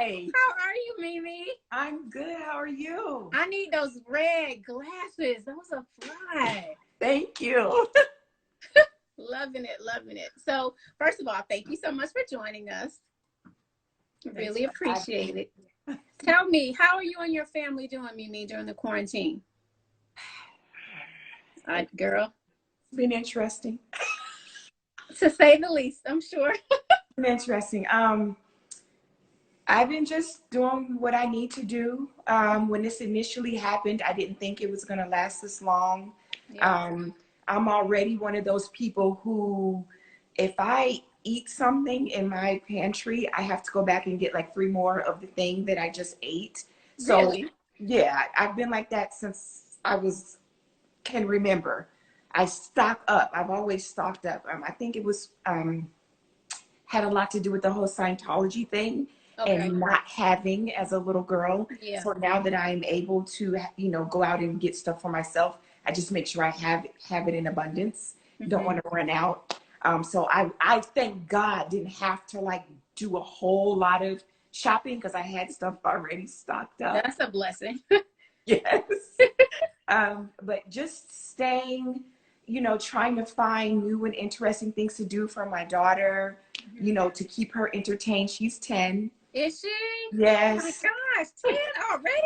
Hi. How are you, MiMi? I'm good. How are you? I need those red glasses. Those are fly. Thank you. Loving it, loving it. So, first of all, thank you so much for joining us. Really appreciate it. Tell me, how are you and your family doing, MiMi, during the quarantine? Girl. It's been interesting. To say the least, I'm sure. It's been interesting. I've been just doing what I need to do. When this initially happened, I didn't think it was going to last this long. Yeah. I'm already one of those people who, if I eat something in my pantry, I have to go back and get like 3 more of the thing that I just ate. So, Really? yeah, I've been like that since can remember. I stock up. I've always stocked up. I think it was had a lot to do with the whole Scientology thing. Okay. And not having as a little girl. Yeah. So now that I'm able to, go out and get stuff for myself, I just make sure I have it in abundance. Don't want to run out. So I thank God didn't have to like do a whole lot of shopping because I had stuff already stocked up. That's a blessing. Yes. But just staying, trying to find new and interesting things to do for my daughter, to keep her entertained. She's 10. Is she? Yes. Oh my gosh, 10 already?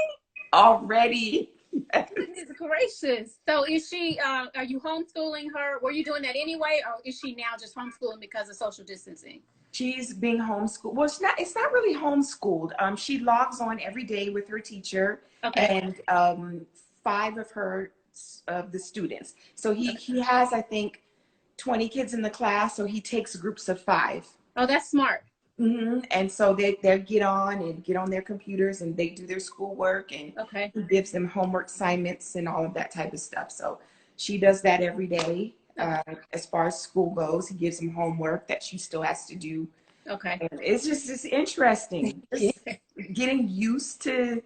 Already. Yes. Goodness gracious. So is she, are you homeschooling her? Were you doing that anyway? Or is she now just homeschooling because of social distancing? She's being homeschooled. Well, it's not really homeschooled. She logs on every day with her teacher. Okay. And 5 of the students. So he has, I think, 20 kids in the class. So he takes groups of 5. Oh, that's smart. And so they get on their computers and they do their schoolwork, and he gives them homework assignments and all of that type of stuff. So she does that every day. As far as school goes, he gives them homework that she still has to do. Okay. And it's interesting. Just getting used to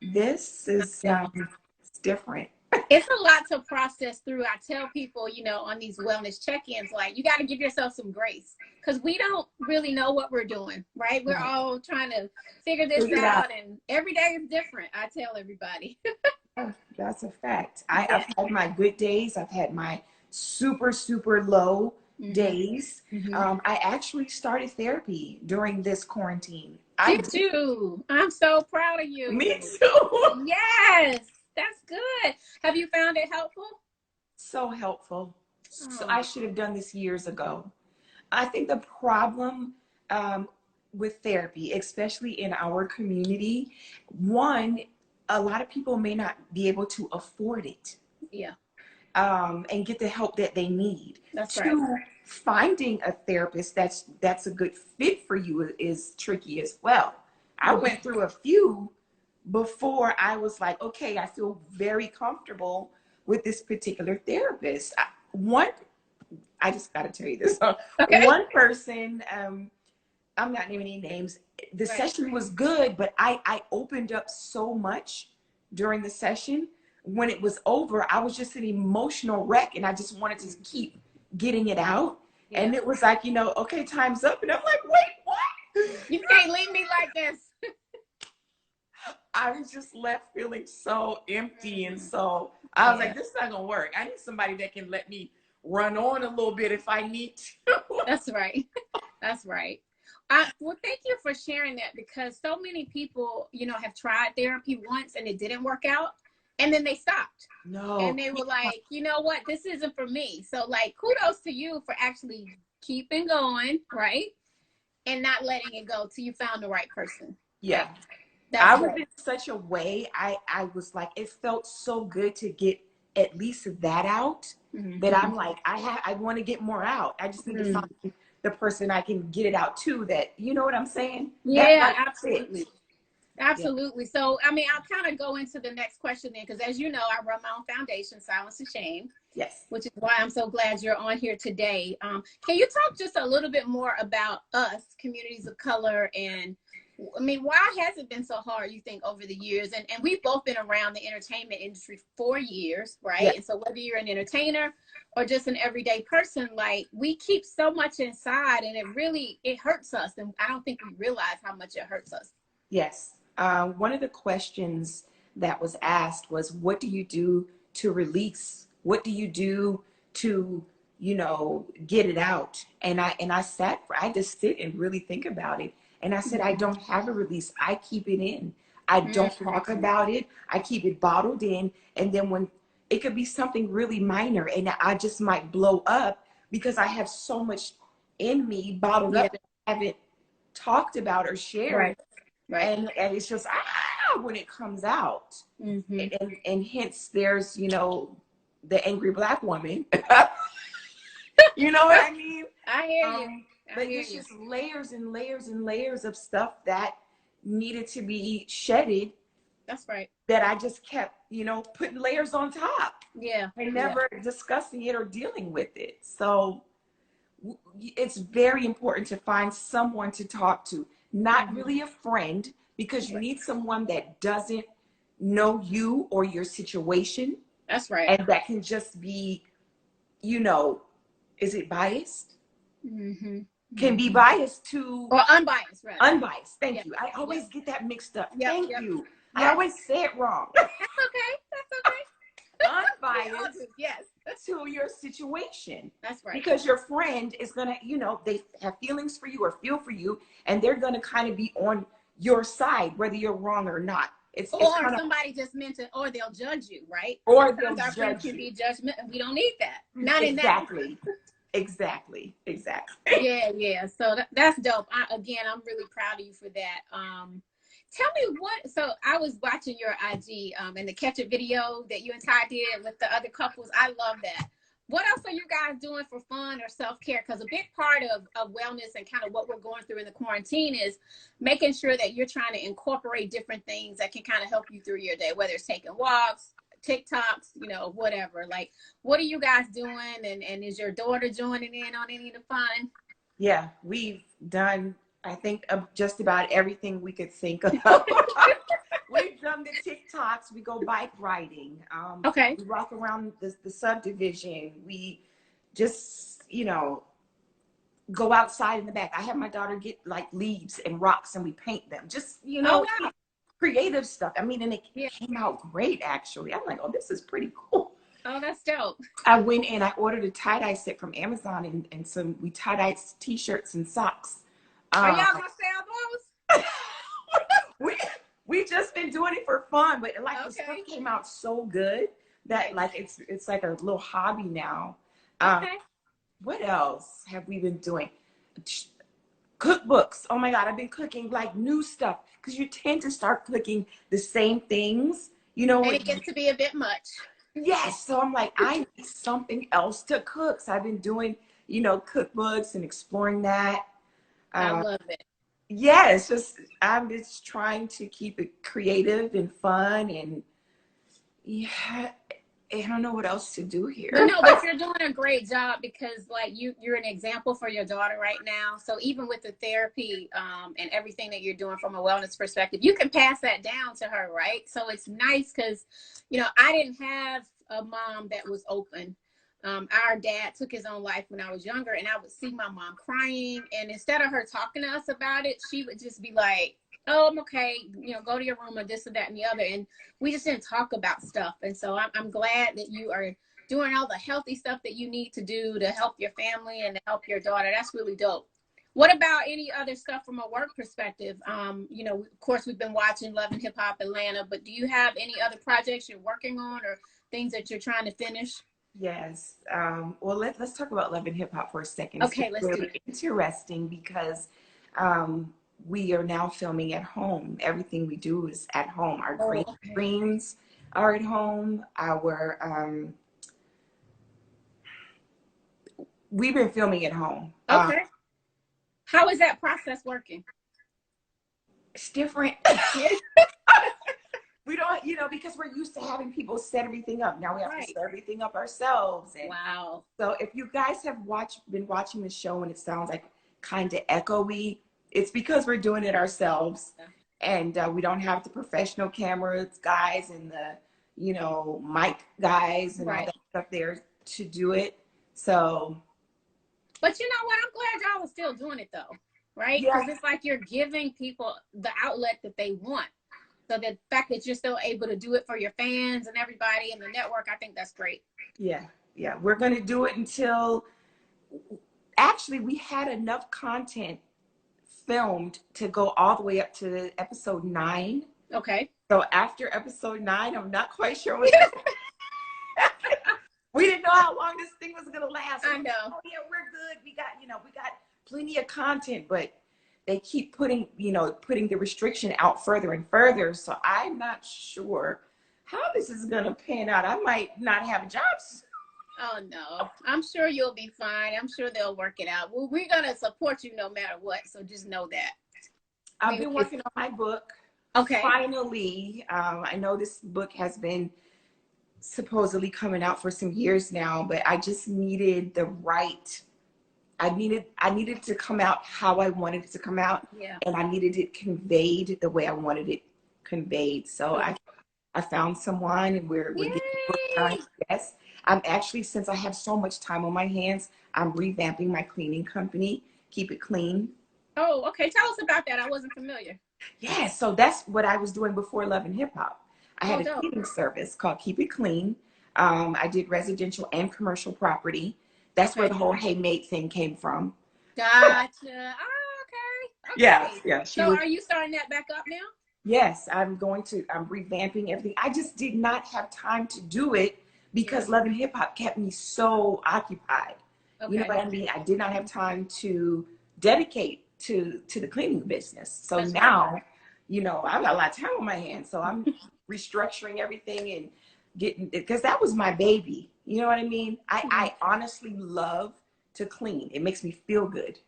this is it's different. It's a lot to process through. I tell people, on these wellness check-ins, like, you got to give yourself some grace because we don't really know what we're doing, right? We're all trying to figure this out, and every day is different. I tell everybody. That's a fact. I've had my good days. I've had my super, super low days. I actually started therapy during this quarantine. Did you? I'm so proud of you. Me too. Yes. That's good. Have you found it helpful? So helpful. So I should have done this years ago. I think the problem with therapy, especially in our community, one, a lot of people may not be able to afford it. Yeah. And get the help that they need. That's 2, right. finding a therapist that's a good fit for you is tricky as well. I went through a few before I was like, okay, I feel very comfortable with this particular therapist. I just got to tell you this. One person, I'm not naming any names. The session was good, but I opened up so much during the session. When it was over, I was just an emotional wreck, and I just wanted to keep getting it out. Yeah. And it was like, okay, time's up. And I'm like, wait, what? You can't leave me like this. I was just left feeling so empty. And so I was like, this is not going to work. I need somebody that can let me run on a little bit if I need to. That's right. That's right. Well, thank you for sharing that, because so many people, have tried therapy once and it didn't work out. And then they stopped. No. And they were like, you know what? This isn't for me. So, like, kudos to you for actually keeping going, right? And not letting it go till you found the right person. Yeah. I was in such a way, I was like, it felt so good to get at least that out, that I'm like, I want to get more out. I just need to find the person I can get it out to, that, you know what I'm saying? Yeah, absolutely. Absolutely. Yeah. So, I mean, I'll kind of go into the next question then, because as you know, I run my own foundation, Silence to Shame. Yes. Which is why I'm so glad you're on here today. Can you talk just a little bit more about us, communities of color, and I mean, why has it been so hard, you think, over the years? And we've both been around the entertainment industry for years, right? Yeah. And so whether you're an entertainer or just an everyday person, like, we keep so much inside, and it hurts us. And I don't think we realize how much it hurts us. Yes. One of the questions that was asked was, what do you do to release? What do you do to, get it out? And I just sit and really think about it. And I said, I don't have a release. I keep it in. I don't talk about it. I keep it bottled in. And then when it could be something really minor and I just might blow up because I have so much in me bottled up that I haven't talked about or shared. Right. And it's just when it comes out. And hence there's the angry Black woman. You know what I mean? I hear you. But it's just layers and layers and layers of stuff that needed to be shedded. That's right. That I just kept putting layers on top. Yeah. And never discussing it or dealing with it. So it's very important to find someone to talk to. Not really a friend, because you need someone that doesn't know you or your situation. That's right. And that can just be, is it biased? Can be biased to... Or unbiased, right? Unbiased, thank you. I always get that mixed up. Thank you. I always say it wrong. That's okay. Unbiased to your situation. That's right. Because your friend is going to, they have feelings for you or feel for you, and they're going to kind of be on your side, whether you're wrong or not. Somebody just mentioned, or they'll judge you, right? Or they'll our judge can you. be judgment, and we don't need that. Not exactly. in that. Exactly. Yeah. So that's dope. I'm really proud of you for that. Tell me so I was watching your IG and the Catch It video that you and Ty did with the other couples. I love that. What else are you guys doing for fun or self-care? Because a big part of wellness and kind of what we're going through in the quarantine is making sure that you're trying to incorporate different things that can kind of help you through your day, whether it's taking walks, TikToks, whatever. Like, what are you guys doing? And is your daughter joining in on any of the fun? Yeah, we've done, I think, just about everything we could think of. We've done the TikToks. We go bike riding. We walk around the subdivision. We just, go outside in the back. I have my daughter get like leaves and rocks and we paint them. Just, creative stuff. I mean, and it came out great, actually. I'm like, oh, this is pretty cool. Oh, that's dope. I went and I ordered a tie-dye set from Amazon and some tie-dyed t-shirts and socks. Are y'all gonna sell those? We just been doing it for fun, but like the stuff came out so good that like it's like a little hobby now. What else have we been doing? Cookbooks. Oh my God, I've been cooking like new stuff because you tend to start cooking the same things, and it gets to be a bit much. Yes, so I'm like, I need something else to cook. So I've been doing, cookbooks and exploring that. I love it. Yeah, I'm just trying to keep it creative and fun, and I don't know what else to do here. But you're doing a great job because like you're an example for your daughter right now. So even with the therapy and everything that you're doing from a wellness perspective, you can pass that down to her, right? So it's nice because, I didn't have a mom that was open. Our dad took his own life when I was younger, and I would see my mom crying, and instead of her talking to us about it, she would just be like, oh, I'm okay, go to your room or this or that and the other. And we just didn't talk about stuff. And so I'm glad that you are doing all the healthy stuff that you need to do to help your family and to help your daughter. That's really dope. What about any other stuff from a work perspective? Of course, we've been watching Love and Hip Hop Atlanta, but do you have any other projects you're working on or things that you're trying to finish? Yes. Well, let's talk about Love and Hip Hop for a second. Okay, let's do it. It's interesting because we are now filming at home. Everything we do is at home. Our green screens are at home. We've been filming at home. Okay. How is that process working? It's different. We don't, because we're used to having people set everything up. Now we have to set everything up ourselves. And wow. So if you guys have been watching the show and it sounds like kind of echoey, It's because we're doing it ourselves, and we don't have the professional cameras guys and the, you know, mic guys and all that stuff there to do it. So, but you know what? I'm glad y'all are still doing it though, right? yeah, Because it's like you're giving people the outlet that they want. So the fact that you're still able to do it for your fans and everybody in the network, I think that's great. yeah, yeah. We're gonna do it until, actually, we had enough content filmed to go all the way up to episode 9. Okay. So after episode 9, I'm not quite sure what we didn't know how long this thing was gonna last. I know. Oh yeah, we're good. We got plenty of content, but they keep putting the restriction out further and further. So I'm not sure how this is gonna pan out. I might not have a job. Oh no, I'm sure you'll be fine. I'm sure they'll work it out. Well, we're gonna support you no matter what. So just know that. I've been working on my book. Okay. Finally, I know this book has been supposedly coming out for some years now, but I just needed I needed to come out how I wanted it to come out. Yeah. And I needed it conveyed the way I wanted it conveyed. So I found someone, and we're getting the book done. Yes. I'm actually, since I have so much time on my hands, I'm revamping my cleaning company, Keep It Clean. Oh, okay. Tell us about that. I wasn't familiar. Yeah, so that's what I was doing before Love and Hip Hop. I had a dope. cleaning service called Keep It Clean. I did residential and commercial property. That's where the whole Hey Mate thing came from. Gotcha. Oh, okay. Yeah. So are you starting that back up now? Yes, I'm revamping everything. I just did not have time to do it because Love and Hip Hop kept me so occupied. Okay. You know what I mean? I did not have time to dedicate to the cleaning business. So that's now, right. You know, I've got a lot of time on my hands. So I'm restructuring everything and getting, because that was my baby. You know what I mean? I honestly love to clean. It makes me feel good.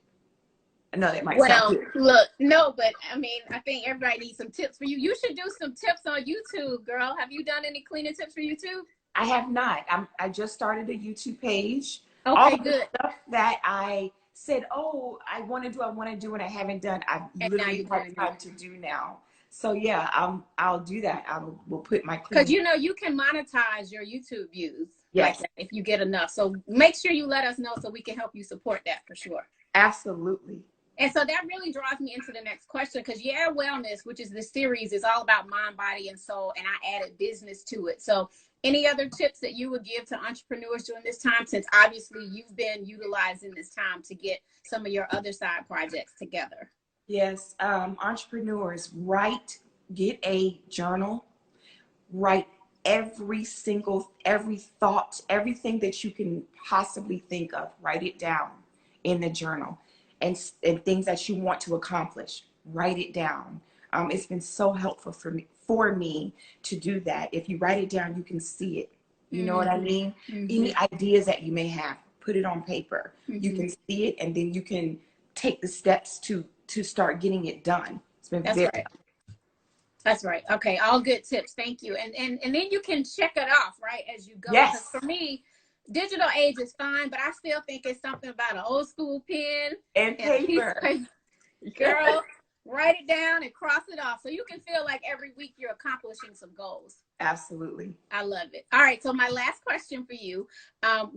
I know that might sound weird. Look, no, but I mean, I think everybody needs some tips for you. You should do some tips on YouTube, girl. Have you done any cleaning tips for YouTube? I have not. I just started a YouTube page. Okay, all good. Stuff that I said, oh, I want to do, and I haven't done. I've literally had time to do now. So yeah, I'll do that. We'll put my cleaning. Because you know you can monetize your YouTube views. Yes. Like that if you get enough. So make sure you let us know so we can help you support that for sure. Absolutely. And so that really draws me into the next question, because Wellness, which is the series, is all about mind, body, and soul, and I added business to it. So any other tips that you would give to entrepreneurs during this time, since obviously you've been utilizing this time to get some of your other side projects together? Yes, entrepreneurs, get a journal, write every thought, everything that you can possibly think of, write it down in the journal. And things that you want to accomplish, write it down. It's been so helpful for me to do that. If you write it down, you can see it. You know what I mean? Any ideas that you may have, put it on paper. You can see it, and then you can take the steps to start getting it done. It's been right. That's right. Okay, all good tips. Thank you. And then you can check it off, right, as you go. Yes. For me, digital age is fine, but I still think it's something about an old school pen and paper. Girl, write it down and cross it off so you can feel like every week you're accomplishing some goals. Absolutely. I love it. All right, so my last question for you.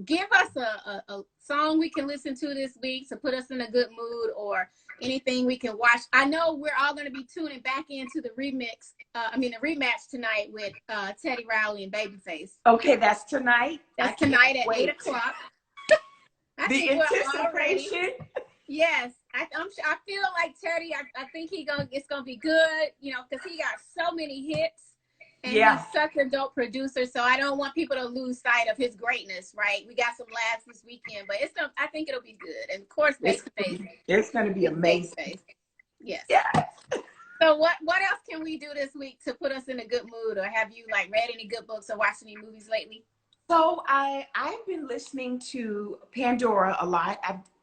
Give us a song we can listen to this week to put us in a good mood, or anything we can watch. I know we're all going to be tuning back into the rematch tonight with Teddy Riley and Babyface. Okay, that's tonight. That's tonight at 8 o'clock. The anticipation. Yes, I feel like Teddy. I think it's gonna be good. You know, because he got so many hits. And he's such a dope producer, so I don't want people to lose sight of his greatness, right? We got some laughs this weekend, but I think it'll be good. And of course, Babyface. It's going to be amazing. Babyface. Yes. Yes. So what else can we do this week to put us in a good mood? Or have you read any good books or watched any movies lately? So I've been listening to Pandora a lot.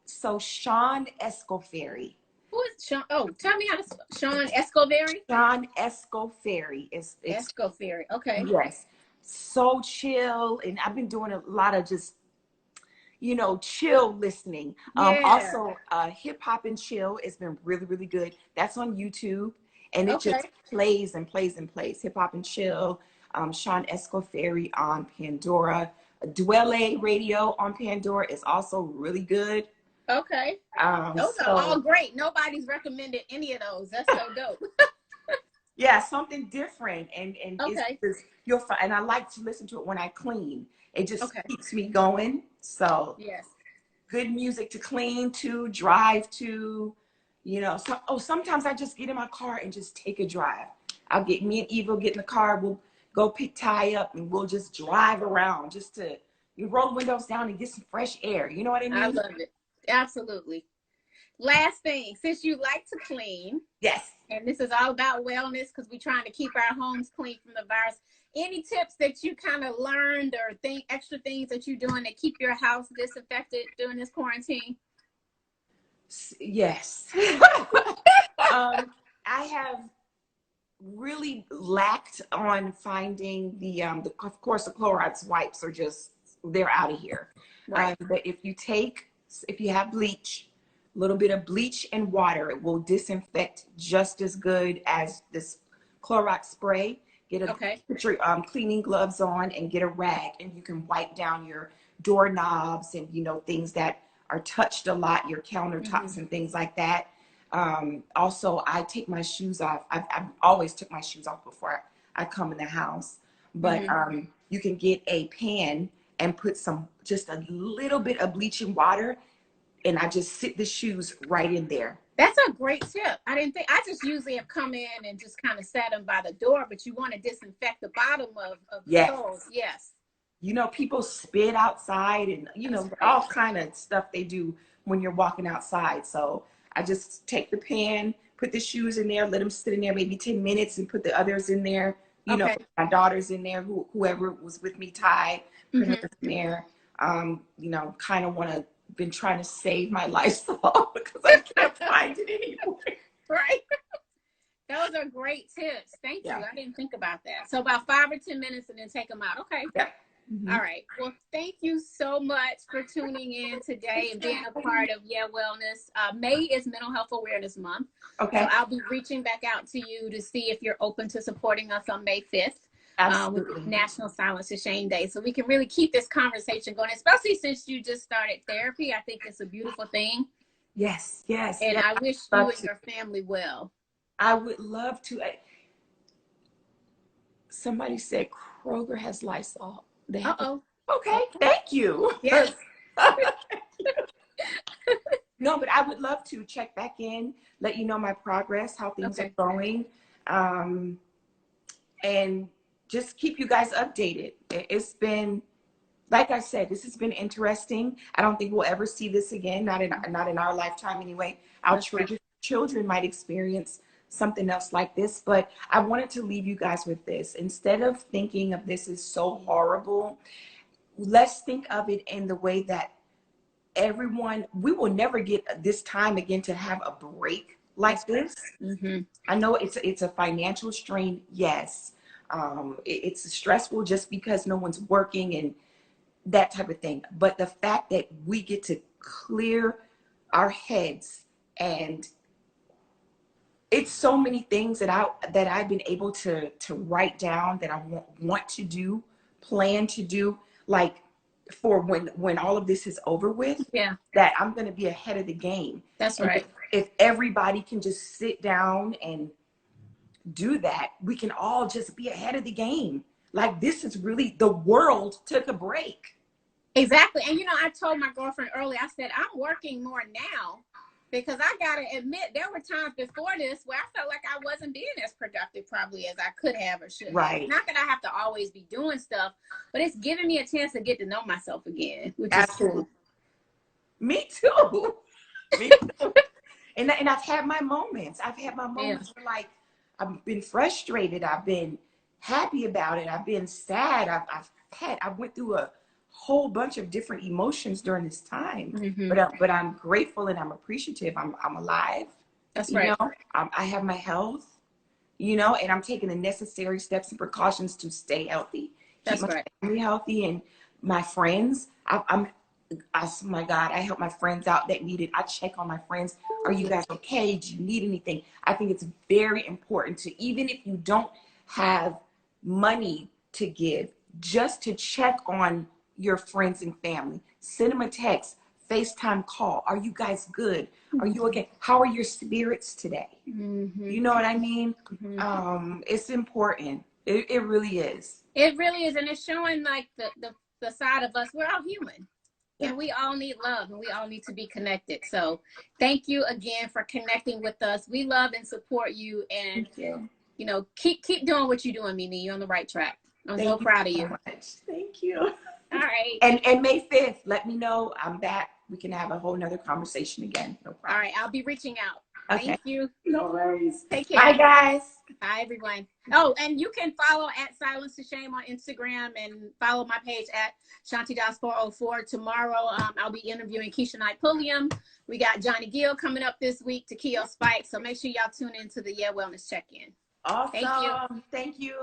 Sean Escoferi. Who is Sean? Oh, tell me how to spell Sean Escoferi. Sean Escoferi is Escoferi. Okay. Yes, so chill, and I've been doing a lot of just you know, chill listening. Yeah. Also, hip hop and chill has been really, really good. That's on YouTube, and it just Okay. plays and plays and plays. Hip hop and chill. Sean Escoferi on Pandora. Dwelle Radio on Pandora is also really good. Okay. Those are all So great. Nobody's recommended any of those. That's so dope. yeah, something different, and Okay. it's you'll find. And I like to listen to it when I clean. It just Okay. keeps me going. So Yes. good music to clean to, drive to, you know. So, oh, sometimes I just get in my car and just take a drive. I'll get me and Eva get in the car. We'll go pick Ty up and we'll just drive around just to you roll the windows down and get some fresh air. You know what I I mean? love it. Absolutely. Last thing, since you like to clean, Yes. and this is all about wellness because we're trying to keep our homes clean from the virus. Any tips that you kind of learned or extra things that you're doing to keep your house disinfected during this quarantine? Yes. I have really lacked on finding of course the Clorox wipes are just they're out of here. Right. But if you have bleach, a little bit of bleach and water, it will disinfect just as good as this Clorox spray. Okay. Put your cleaning gloves on and get a rag, and you can wipe down your doorknobs and you know things that are touched a lot, your countertops and things like that. Also, I take my shoes off. I've always took my shoes off before I come in the house. But you can get a pan and put just a little bit of bleaching water, and I just sit the shoes right in there. That's a great tip. I just usually have come in and just kind of sat them by the door, but you want to disinfect the bottom of the Yes. soles. Yes. You know, people spit outside and, you know, all kind of stuff they do when you're walking outside. So I just take the pan, put the shoes in there, let them sit in there maybe 10 minutes and put the others in there. You know, my daughter's in there, whoever was with me, Ty, put her in there. You know, kind of been trying to save my Lysol because I can't find it anymore. Right. Those are great tips. Thank you. I didn't think about that. So about 5 or 10 minutes and then take them out. Okay. Yeah. All right. Well, thank you so much for tuning in today and being a part of Wellness. May is Mental Health Awareness Month. Okay. So I'll be reaching back out to you to see if you're open to supporting us on May 5th. With National Silence is Shame Day. So we can really keep this conversation going, especially since you just started therapy. I think it's a beautiful thing. Yes, yes. And I wish you and your family well. I would love to. Somebody said Kroger has Lysol. Okay, thank you. Yes. No, but I would love to check back in, let you know my progress, how things are going, and just keep you guys updated. It's been, like I said, this has been interesting. I don't think we'll ever see this again, not in our lifetime anyway. Our children might experience something else like this, but I wanted to leave you guys with this. Instead of thinking of this as so horrible, let's think of it in the way that we will never get this time again to have a break like this. I know it's a financial strain, yes. It's stressful just because no one's working and that type of thing. But the fact that we get to clear our heads, and it's so many things that I've been able to write down that I want to do, plan to do, like for when all of this is over with, that I'm going to be ahead of the game. That's right. If everybody can just sit down and do that, we can all just be ahead of the game. Like, this is really, the world took a break. Exactly. And, you know, I told my girlfriend earlier, I said, I'm working more now because I got to admit, there were times before this where I felt like I wasn't being as productive probably as I could have or should have. Right. Not that I have to always be doing stuff, but it's giving me a chance to get to know myself again, which Absolutely. is cool. Me too. Me too. And I've had my moments. Where, like, I've been frustrated. I've been happy about it. I've been sad. I went through a whole bunch of different emotions during this time. But I'm grateful and I'm appreciative. I'm alive. That's right. You know, I have my health, you know, and I'm taking the necessary steps and precautions to stay healthy. That's keep my family healthy and my friends. Oh my God, I help my friends out that need it. I check on my friends. Are you guys okay? Do you need anything? I think it's very important to, even if you don't have money to give, just to check on your friends and family. Send them a text, FaceTime call. Are you guys good? Are you okay? How are your spirits today? Mm-hmm. You know what I mean? Mm-hmm. It's important. It really is. It really is. And it's showing like the side of us. We're all human. And we all need love, and we all need to be connected. So thank you again for connecting with us. We love and support you, and you know, keep doing what you're doing, MiMi. You're on the right track. I'm so proud of you. Thank you. All right. And May 5th, let me know. I'm back. We can have a whole nother conversation again. No problem. All right. I'll be reaching out. Okay. Thank you. No worries. Take care. Bye, guys. Bye, everyone. Oh, and you can follow at Silence to Shame on Instagram, and follow my page at Shanti404. Tomorrow, I'll be interviewing Keisha Knight Pulliam. We got Johnny Gill coming up this week to Keo Spike. So make sure y'all tune into the Yeah Wellness Check-In. Awesome. Thank you. Thank you.